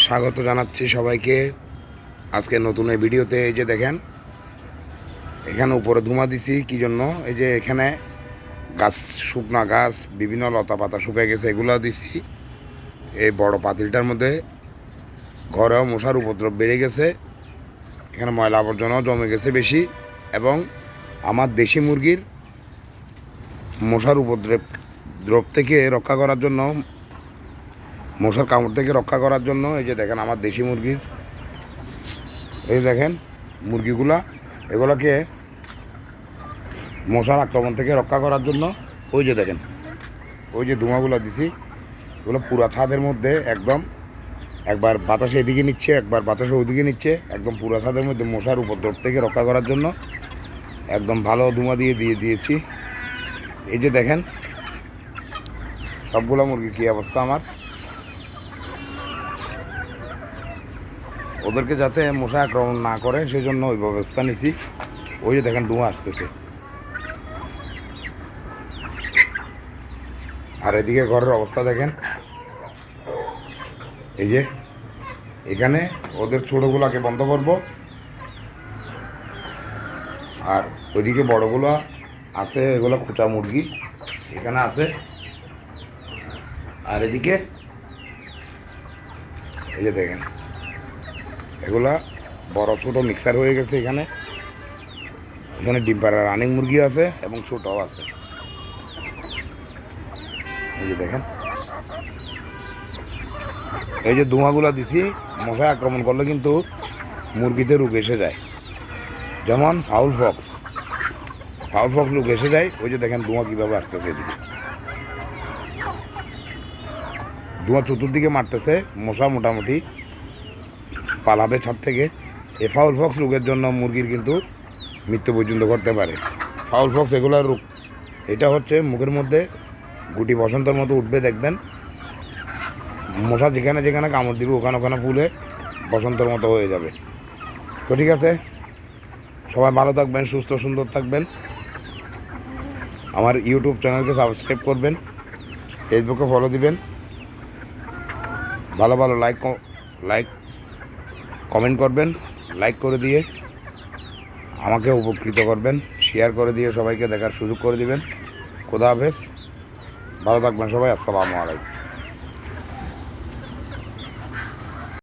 স্বাগত জানাচ্ছি সবাইকে আজকে নতুন এই ভিডিওতে। এই যে দেখেন এখানে উপরে ধুমা দিছি কি জন্য, এই যে এখানে গাছ, শুকনা গাছ, বিভিন্ন লতা পাতা শুকিয়ে গেছে, এগুলো দিছি এই বড় পাতিলটার মধ্যে। ঘরেও মশার উপদ্রব বেড়ে গেছে, এখানে ময়লা আবর্জনাও জমে গেছে বেশি, এবং আমার দেশি মুরগির মশার উপদ্রব থেকে রক্ষা করার জন্য, মশার কামড় থেকে রক্ষা করার জন্য এই যে দেখেন আমার দেশি মুরগির, এই দেখেন মুরগিগুলা, এগুলোকে মশার আক্রমণ থেকে রক্ষা করার জন্য ওই যে দেখেন ওই যে ধোঁয়াগুলো দিছি, এগুলো পুরা ছাদের মধ্যে একদম, একবার বাতাসে এদিকে নিচ্ছে, একবার বাতাসে ওইদিকে নিচ্ছে, একদম পুরা ছাদের মধ্যে মশার উপদ্রব থেকে রক্ষা করার জন্য একদম ভালো ধোঁয়া দিয়েছি। এই যে দেখেন সবগুলো মুরগি কী অবস্থা আমার, ওদেরকে যাতে মশা আক্রমণ না করে সেই জন্য ওই ব্যবস্থা নিছি। ওই যে দেখেন ধোঁয়া আসতেছে, আর এদিকে ঘরের অবস্থা দেখেন। এই যে এখানে ওদের ছোটোগুলোকে বন্ধ করব, আর ওইদিকে বড়গুলো আছে, এগুলো খোঁচা মুরগি এখানে আছে, আর এদিকে এই যে দেখেন এগুলা বড় ছোট মিক্সার হয়ে গেছে। এখানে এখানে ডিম পাড়া রানিং মুরগি আছে এবং ছোটও আছে। এই যে দেখেন এই যে ধোঁয়াগুলো দিছি, মশা আক্রমণ করলে কিন্তু মুরগিতে রোগ এসে যায়, যেমন ফাউল ফক্স রোগ এসে যায়। ওই যে দেখেন ধোঁয়া কীভাবে আসতেছে, এদিকে ধোঁয়া চতুর্দিকে মারতেছে, মশা মোটামুটি পালাবে ছাদ থেকে। এই ফাউল ফক্স রোগের জন্য মুরগির কিন্তু মৃত্যু পর্যন্ত করতে পারে। ফাউল ফক্স এগুলোর রোগ, এটা হচ্ছে মুখের মধ্যে গুটি বসন্তের মতো উঠবে, দেখবেন মশা যেখানে যেখানে কামড় দিবে ওখানে ওখানে ফুলে বসন্তের মতো হয়ে যাবে। তো ঠিক আছে, সবাই ভালো থাকবেন, সুস্থ সুন্দর থাকবেন। আমার ইউটিউব চ্যানেলকে সাবস্ক্রাইব করবেন, ফেসবুকে ফলো দিবেন, ভালো ভালো লাইক কমেন্ট করবেন, লাইক করে দিয়ে আমাকে উপকৃত করবেন, শেয়ার করে দিয়ে সবাইকে দেখার সুযোগ করে দিবেন। খোদা হাফেজ, ভালো থাকবেন সবাই, আসসালামু আলাইকুম।